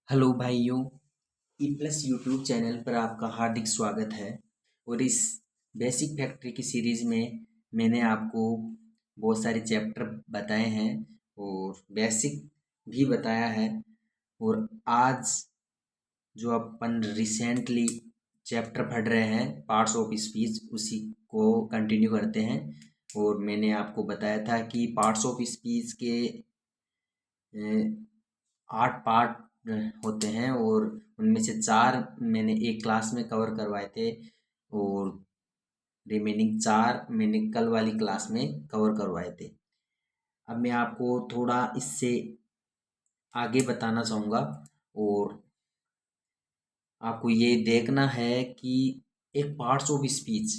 Hello भाइयों, E plus YouTube channel पर आपका हार्दिक स्वागत है। और इस बेसिक फैक्ट्री की सीरीज़ में मैंने आपको बहुत सारे चैप्टर बताए हैं और बेसिक भी बताया है। और आज जो अपन रिसेंटली चैप्टर पढ़ रहे हैं पार्ट्स ऑफ स्पीच, उसी को कंटिन्यू करते हैं। और मैंने आपको बताया था कि पार्ट्स ऑफ स्पीच के 8 पार्ट होते हैं और उनमें से 4 मैंने एक क्लास में कवर करवाए थे और रिमेनिंग 4 मैंने कल वाली क्लास में कवर करवाए थे। अब मैं आपको थोड़ा इससे आगे बताना चाहूँगा और आपको ये देखना है कि एक पार्ट्स ऑफ स्पीच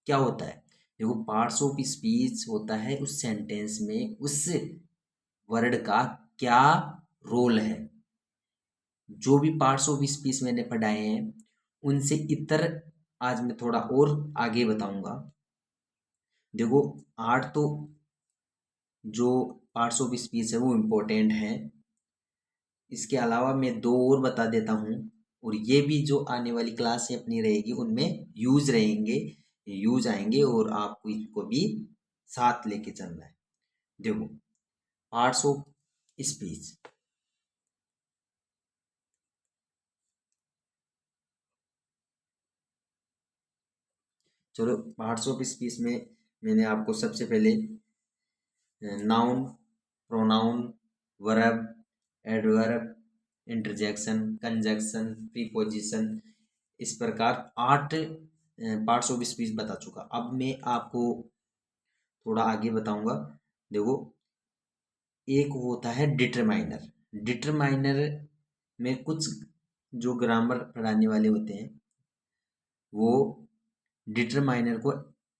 क्या होता है। देखो, पार्ट्स ऑफ स्पीच होता है उस सेंटेंस में उस वर्ड का क्या रोल है। जो भी पार्ट्स ऑफ स्पीच मैंने पढ़ाए हैं उनसे इतर आज मैं थोड़ा और आगे बताऊंगा। देखो, 8 तो जो पार्ट्स ऑफ स्पीच है वो इम्पोर्टेंट है। इसके अलावा मैं 2 और बता देता हूँ और ये भी जो आने वाली क्लास अपनी रहेगी उनमें यूज रहेंगे, यूज आएंगे और आपको इसको भी साथ लेके चलना है। देखो, पार्ट्स ऑफ स्पीच। चलो, पार्ट्स ऑफ स्पीच में मैंने आपको सबसे पहले noun, pronoun, verb, adverb, interjection, conjunction, preposition, इस प्रकार 8 पार्ट्स ऑफ स्पीच बता चुका। अब मैं आपको थोड़ा आगे बताऊंगा। देखो, एक होता है डिटरमाइनर। डिटरमाइनर में कुछ जो ग्रामर पढ़ाने वाले होते हैं वो डिटरमाइनर को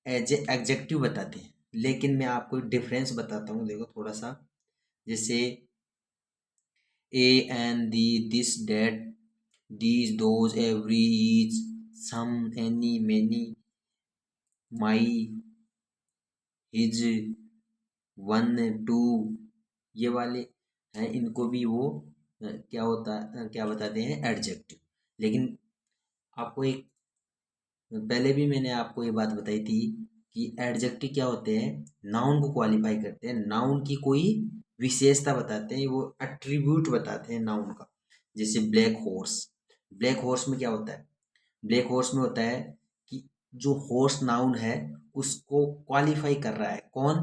एज ए एग्जेक्टिव बताते हैं, लेकिन मैं आपको डिफरेंस बताता हूँ। देखो थोड़ा सा, जैसे a and the, this that, these those, every, each, some, any, many, my, his, one, two, ये वाले हैं, इनको भी वो क्या बताते हैं, एडजेक्टिव। लेकिन आपको एक पहले भी मैंने आपको ये बात बताई थी कि एडजेक्टिव क्या होते हैं, नाउन को क्वालिफाई करते हैं, नाउन की कोई विशेषता बताते हैं, वो एट्रीब्यूट बताते हैं नाउन का। जैसे ब्लैक हॉर्स। ब्लैक हॉर्स में क्या होता है, ब्लैक हॉर्स में होता है कि जो हॉर्स नाउन है उसको क्वालिफाई कर रहा है कौन,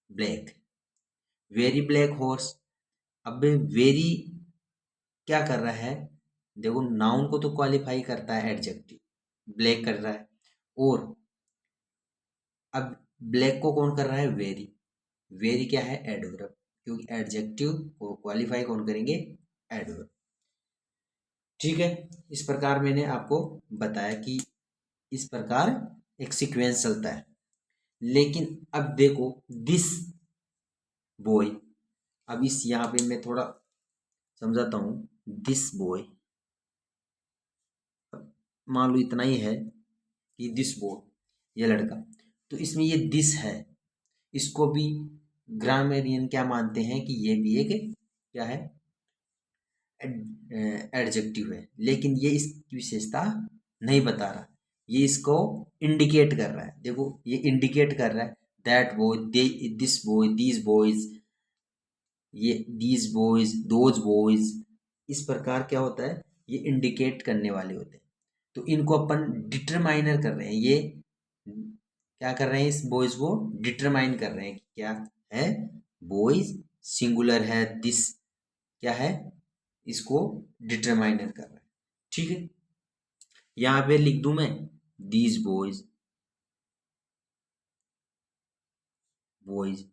ब्लैक। Very black horse. अब वेरी क्या कर रहा है, देखो नाउन को तो क्वालिफाई करता है एडजेक्टिव, ब्लैक कर रहा है। और अब ब्लैक को कौन कर रहा है, वेरी। वेरी क्या है, एडवर्ब, क्योंकि एडजेक्टिव को क्वालिफाई कौन करेंगे, एडवर्ब। ठीक है, इस प्रकार मैंने आपको बताया कि इस प्रकार एक सीक्वेंस चलता है। लेकिन अब देखो, दिस बॉय, अब इस यहाँ पे मैं थोड़ा समझाता हूँ। दिस बॉय, मान लो इतना ही है कि दिस बॉय, ये लड़का, तो इसमें ये दिस है, इसको भी ग्रामेरियन क्या मानते हैं कि ये भी एक क्या है, एडजेक्टिव है। लेकिन ये इसकी विशेषता नहीं बता रहा, ये इसको इंडिकेट कर रहा है। देखो, ये इंडिकेट कर रहा है that boy, this boy, these boys, ये दीज बॉयज, दोज बॉयज, इस प्रकार क्या होता है, ये इंडिकेट करने वाले होते हैं। तो इनको अपन डिटरमाइनर कर रहे हैं, ये क्या कर रहे हैं, इस बॉयज को डिटरमाइन कर रहे हैं कि क्या है, बॉयज सिंगुलर है, दिस क्या है, इसको डिटरमाइनर कर रहा है। ठीक है, यहां पे लिख दूं मैं दीज बॉयज, बॉयज,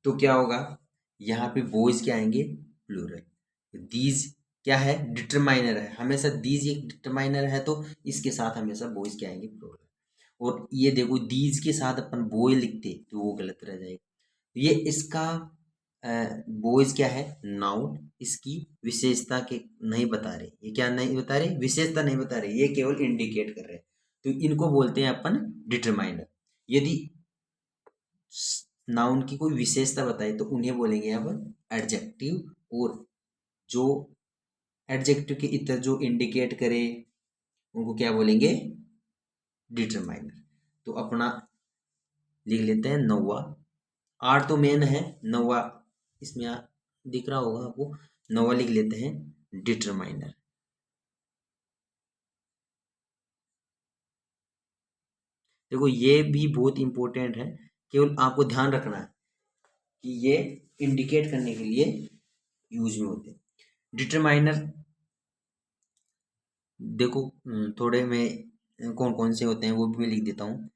तो क्या होगा, यहाँ पे बॉयज क्या आएंगे, प्लूरल। दीज क्या है, डिटरमाइनर है, हमेशा दीज एक डिटरमाइनर है तो इसके साथ हमेशा बॉयज क्या आएंगे, प्लूरल। और ये देखो, दीज के साथ अपन बॉय लिखते तो वो गलत रह जाएगा। ये इसका बॉयज क्या है, नाउन, इसकी विशेषता के नहीं बता रहे, ये क्या नहीं बता रहे, विशेषता नहीं बता रहे, ये केवल इंडिकेट कर रहे हैं। तो इनको बोलते हैं अपन डिटरमाइनर। यदि नाउन की कोई विशेषता बताए तो उन्हें बोलेंगे अपन एडजेक्टिव, और जो एडजेक्टिव के इतर जो इंडिकेट करे उनको क्या बोलेंगे, डिटरमाइनर। तो अपना लिख लेते हैं नौवा, आर तो मेन है, नौवा इसमें दिख रहा होगा आपको, नौवा लिख लेते हैं डिटरमाइनर। देखो ये भी बहुत इंपॉर्टेंट है, केवल आपको ध्यान रखना है कि ये इंडिकेट करने के लिए यूज में होते हैं डिटरमाइनर। देखो थोड़े में कौन कौन से होते हैं वो भी मैं लिख देता हूँ।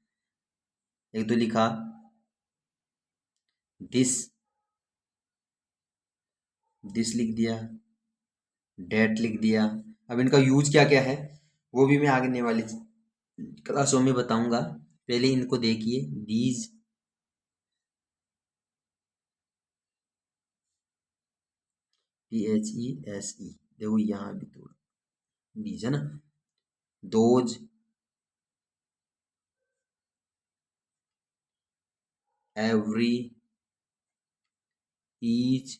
एक तो लिखा दिस, दिस लिख दिया, डेट लिख दिया। अब इनका यूज क्या क्या है वो भी मैं आगे वाली क्लासों में बताऊंगा, पहले इनको देखिए। दीज, PHESE, देखो यहाँ भी थोड़ा दीज है ना, दोज, एवरी, ईच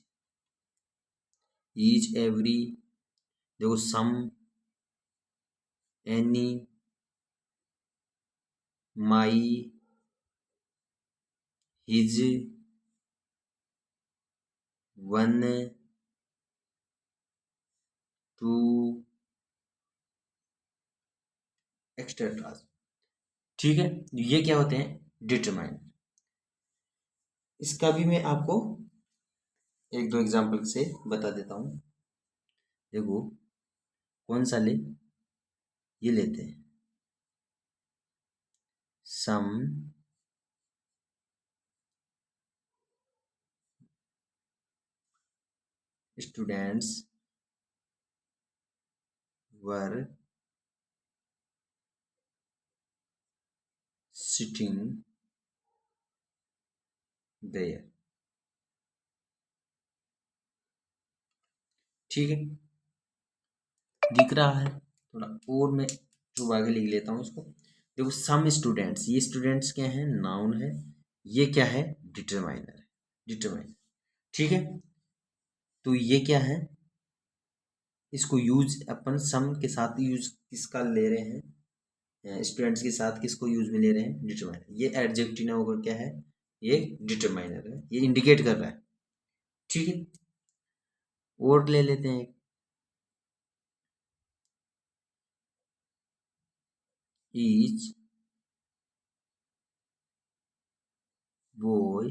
एवरी, देखो some, any, my, his, one, two, extra. ठीक है, ये क्या होते हैं, डिटरमाइन। इसका भी मैं आपको एक दो एग्जांपल से बता देता हूँ। देखो कौन सा ले, ये लेते हैं, some students were sitting there. ठीक है, दिख रहा है थोड़ा, और मैं जो आगे लिख लेता हूँ इसको। देखो सम स्टूडेंट्स, ये स्टूडेंट्स क्या है, नाउन है, ये क्या है, डिटरमाइनर है, डिटरमाइनर। ठीक है, तो ये क्या है, इसको यूज अपन सम के साथ यूज किसका ले रहे हैं, स्टूडेंट्स के साथ किसको यूज में ले रहे हैं, डिटरमाइनर। ये एडजेक्टिव ना होकर क्या है, ये डिटरमाइनर है, ये इंडिकेट कर रहा है। ठीक है, और ले लेते हैं, ईच बॉय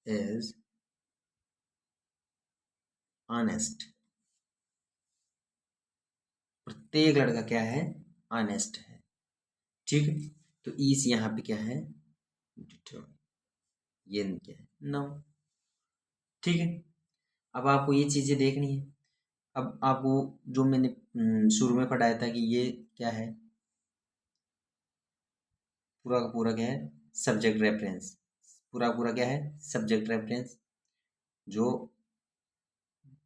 इज ऑनेस्ट। प्रत्येक लड़का क्या है, ऑनेस्ट है। ठीक है, तो ईच यहाँ पे क्या है, ये क्या है, नो। ठीक है, अब आपको ये चीजें देखनी है। अब आपको जो मैंने शुरू में पढ़ाया था कि ये क्या है, पूरा का पूरा क्या है, सब्जेक्ट रेफरेंस। पूरा पूरा क्या है, सब्जेक्ट रेफरेंस। जो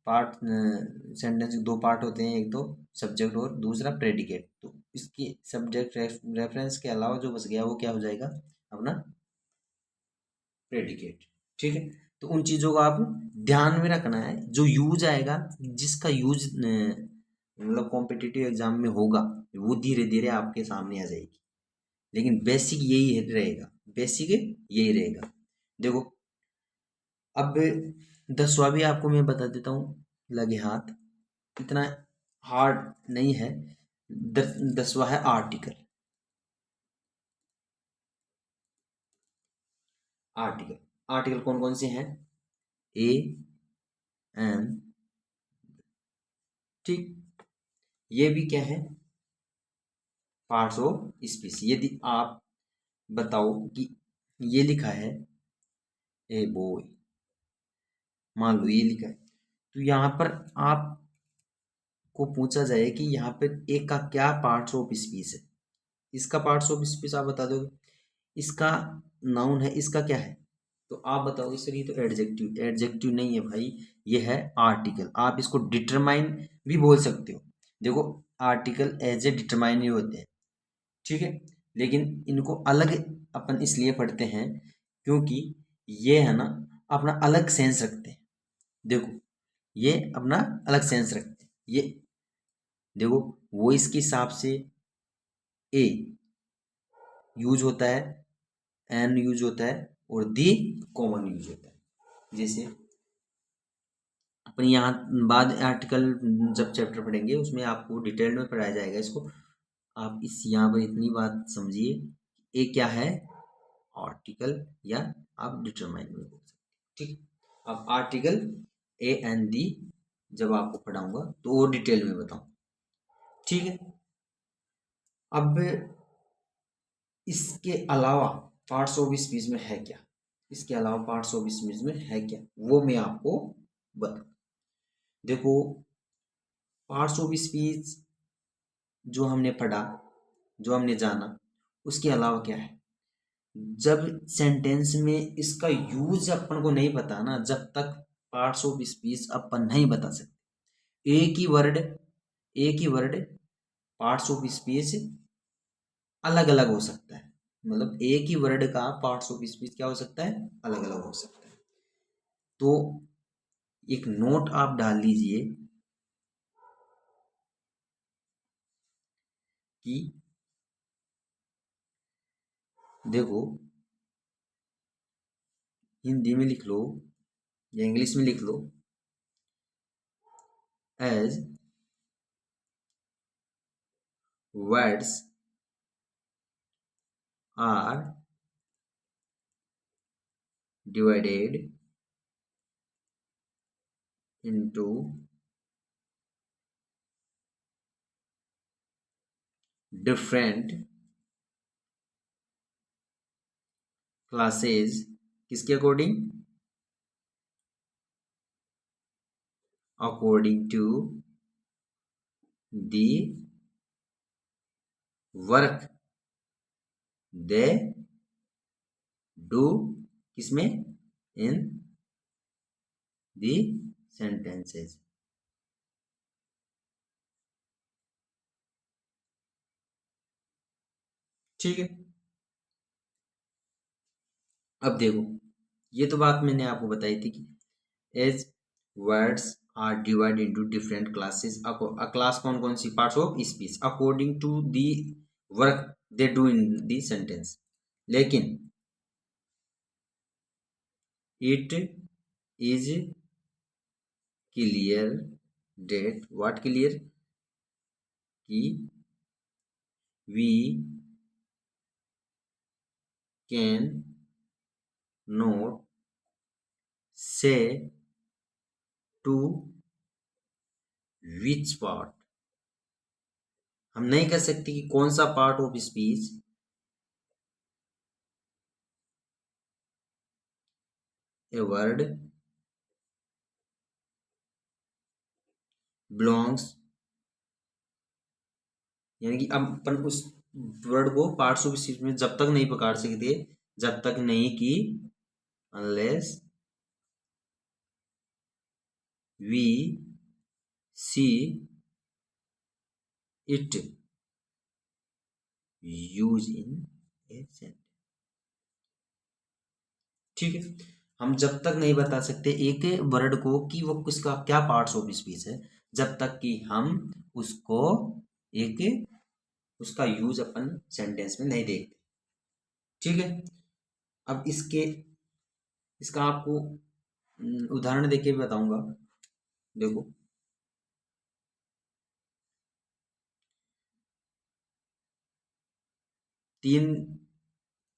पार्ट, सेंटेंस के दो पार्ट होते हैं, एक तो सब्जेक्ट और दूसरा प्रेडिकेट। तो इसकी सब्जेक्ट रेफरेंस के अलावा जो बच गया वो क्या हो जाएगा, अपना प्रेडिकेट। ठीक है, तो उन चीज़ों को आप ध्यान में रखना है, जो यूज आएगा, जिसका यूज मतलब कॉम्पिटिटिव एग्जाम में होगा, वो धीरे धीरे आपके सामने आ जाएगी। लेकिन बेसिक यही रहेगा, बेसिक यही रहेगा। देखो अब 10वां भी आपको मैं बता देता हूँ, लगे हाथ, इतना हार्ड नहीं है। 10वां है आर्टिकल। आर्टिकल, आर्टिकल कौन कौन से हैं, ए, एन। ठीक, ये भी क्या है, पार्ट्स ऑफ स्पीच। यदि आप बताओ कि ये लिखा है ए बॉय, मान लो ये लिखा है, तो यहाँ पर आपको पूछा जाए कि यहाँ पे एक का क्या पार्ट्स ऑफ स्पीच है, इसका पार्ट्स ऑफ स्पीच आप बता दोगे, इसका नाउन है, इसका क्या है, तो आप बताओगे सर ये तो एडजेक्टिव, एडजेक्टिव नहीं है भाई, ये है आर्टिकल। आप इसको डिटरमाइन भी बोल सकते हो। देखो आर्टिकल एज ए डिटरमाइन ही होते हैं, ठीक है। लेकिन इनको अलग अपन इसलिए पढ़ते हैं क्योंकि ये है ना अपना अलग सेंस रखते हैं। देखो ये अपना अलग सेंस रखते हैं। ये देखो वो इसके हिसाब से ए यूज होता है, एन यूज होता है और दी कॉमन यूज होता है। जैसे अपन यहाँ बाद आर्टिकल जब चैप्टर पढ़ेंगे उसमें आपको डिटेल में पढ़ाया जाएगा इसको। आप इस यहाँ पर इतनी बात समझिए, ए क्या है आर्टिकल, या आप डिटरमाइन में बोल सकते हैं। ठीक। अब आर्टिकल ए एंड दी जब आपको पढ़ाऊंगा तो वो डिटेल में बताऊं। ठीक है। अब इसके अलावा पार्ट्स ऑफ स्पीच में है क्या, इसके अलावा पार्ट्स ऑफ स्पीच में है क्या वो मैं आपको बता। देखो पार्ट्स ऑफ स्पीच जो हमने पढ़ा, जो हमने जाना, उसके अलावा क्या है, जब सेंटेंस में इसका यूज अपन को नहीं पता ना, जब तक पार्ट्स ऑफ स्पीच अपन नहीं बता सकते। एक ही वर्ड पार्ट्स ऑफ स्पीच अलग अलग हो सकता है। मतलब एक ही वर्ड का पार्ट्स ऑफ स्पीच क्या हो सकता है, अलग अलग हो सकता है। तो एक नोट आप डाल लीजिए कि देखो हिंदी में लिख लो या इंग्लिश में लिख लो, as words are divided into different classes, किसके according, according to the work they do, किसमें, इन दी सेंटेंसेस। ठीक है। अब देखो ये तो बात मैंने आपको बताई थी कि as words are divided into different classes, class कौन कौन सी, parts of speech according to the work they do in the sentence. लेकिन it is clear that, what clear, कि we can not say to which part, हम नहीं कह सकते कि कौन सा part of speech a word belongs, यानी कि अब अपन उस वर्ड को पार्ट्स ऑफ स्पीच में जब तक नहीं पकड़ सकते जब तक नहीं कि unless we see it use in a sentence. ठीक है। हम जब तक नहीं बता सकते एक वर्ड को कि वो किसका क्या पार्ट्स ऑफ स्पीच है, जब तक कि हम उसको एक उसका यूज अपन सेंटेंस में नहीं देखते। ठीक है। अब इसका आपको उदाहरण देके भी बताऊंगा। देखो तीन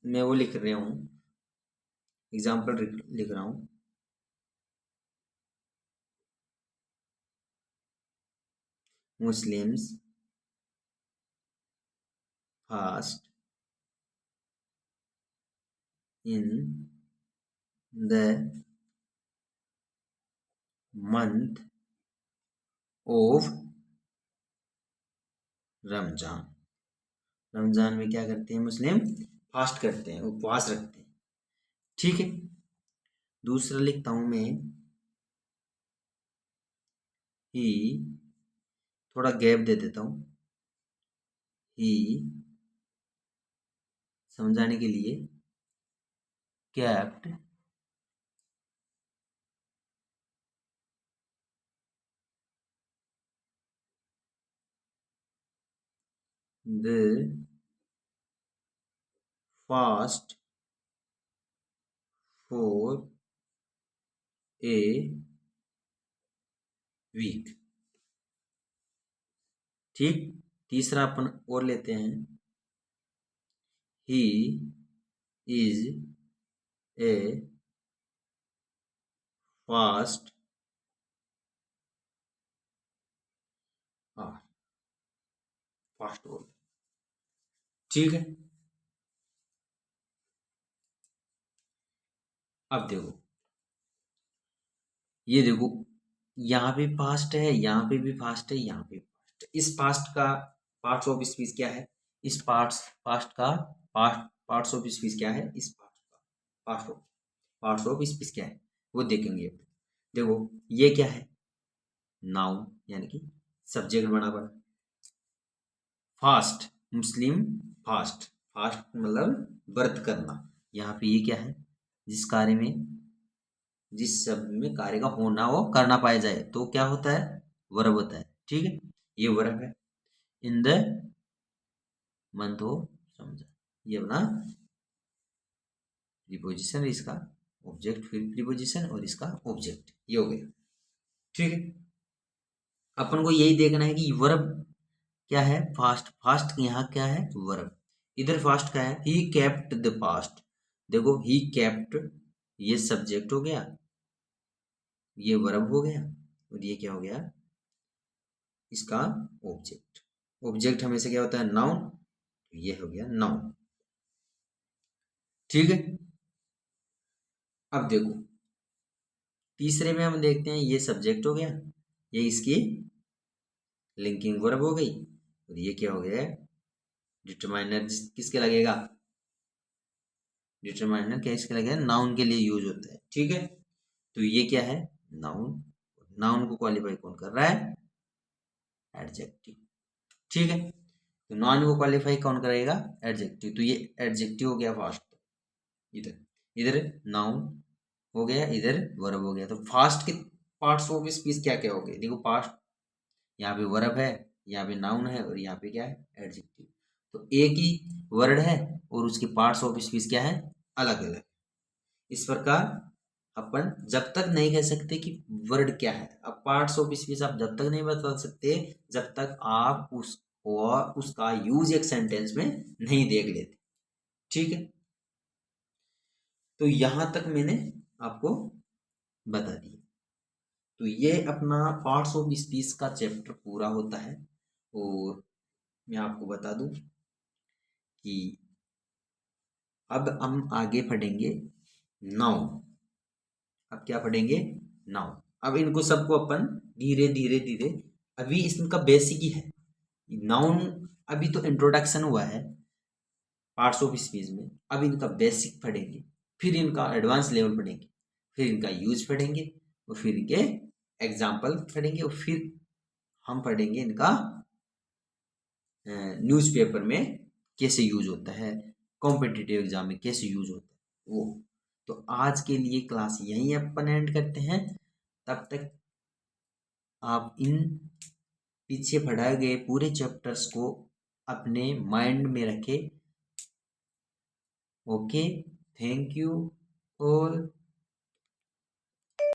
मैं वो लिख रहा हूँ, एग्जाम्पल लिख रहा हूँ। Muslims fast in the month of Ramzan, Ramzan में क्या करते हैं मुस्लिम, फास्ट करते हैं, उपवास रखते हैं। ठीक है। दूसरा लिखता हूं मैं, ही, थोड़ा गैप दे देता हूं, ही समझाने के लिए kept the fast for a week। ठीक, तीसरा अपन और लेते हैं, he is a fast fast बोल। ठीक है, अब देखो, ये देखो, यहाँ पे फास्ट है, यहाँ पे भी फास्ट है, यहाँ पे भी फास्ट है। इस फास्ट का पार्ट्स ऑफ स्पीच क्या है? इस फास्ट का पार्ट्स ऑफ स्पीच क्या है? इस पार्ट्स ऑफ स्पीच क्या है वो देखेंगे। देखो, ये क्या है? नाउन, यानी कि सब्जेक्ट बना पड़ा। फास्ट, मुस्लिम फास्ट, फास्ट मतलब व्रत करना। यहाँ पे ये क्या है? जिस कार्य में, जिस शब्द में कार्य का होना हो करना पाया जाए तो क्या होता है? वर्ब होता है। ठीक है, ये वर्ब है। इन द मंथ हो समझा, ये अपना प्रीपोजिशन है, इसका ऑब्जेक्ट, फिर प्रीपोजिशन और इसका ऑब्जेक्ट, ये हो गया। ठीक है, अपन को यही देखना है कि वर्ब क्या है? फास्ट, फास्ट यहाँ क्या है? वर्ब। इधर फास्ट क्या है? He kept the fast. देखो, ही केप्ट, ये सब्जेक्ट हो गया, ये वर्ब हो गया, और ये क्या हो गया? इसका ऑब्जेक्ट। ऑब्जेक्ट हमेशा क्या होता है? नाउन। ये हो गया नाउन। ठीक है, अब देखो, तीसरे में हम देखते हैं, ये सब्जेक्ट हो गया, ये इसकी लिंकिंग वर्ब हो गई, और ये क्या हो गया? डिटरमाइनर किसके लगेगा? डिटरमाइनर क्या इसके लगेगा? नाउन के लिए यूज होता है। ठीक है, तो ये क्या है? नाउन। नाउन को क्वालिफाई कौन कर रहा है? एडजेक्टिव। ठीक है, तो नाउन को क्वालिफाई कौन करेगा? एडजेक्टिव। तो ये एडजेक्टिव हो गया फास्ट। इधर इधर नाउन हो गया, इधर वर्ब हो गया। तो फास्ट के पार्ट्स ऑफ स्पीच क्या क्या हो गए? देखो, फास्ट, यहाँ पे वर्ब है, यहाँ पे नाउन है, और यहाँ पे क्या है? एडजेक्टिव। तो एक ही वर्ड है और उसके पार्ट्स ऑफ स्पीच क्या है? अलग अलग। इस प्रकार अपन जब तक नहीं कह सकते कि वर्ड क्या है, अब पार्ट्स ऑफ स्पीच आप जब तक नहीं बता सकते जब तक आप उसका यूज एक सेंटेंस में नहीं देख लेते। ठीक है, तो यहां तक मैंने आपको बता दिया। तो ये अपना पार्ट्स ऑफ स्पीच का चैप्टर पूरा होता है। और मैं आपको बता दूं कि अब हम आगे पढ़ेंगे नाउन। अब क्या पढ़ेंगे? नाउन। अब इनको सबको अपन धीरे धीरे धीरे, अभी इसका बेसिक ही है नाउन, अभी तो इंट्रोडक्शन हुआ है पार्ट्स ऑफ स्पीच में। अब इनका बेसिक पढ़ेंगे, फिर इनका एडवांस लेवल पढ़ेंगे, फिर इनका यूज पढ़ेंगे, और फिर इनके एग्जाम्पल पढ़ेंगे, और फिर हम पढ़ेंगे इनका न्यूज़पेपर में कैसे यूज होता है, कॉम्पिटिटिव एग्जाम में कैसे यूज होता है वो। तो आज के लिए क्लास यहीं अपन एंड करते हैं। तब तक आप इन पीछे पढ़ाए गए पूरे चैप्टर्स को अपने माइंड में रखें। Okay, thank you all.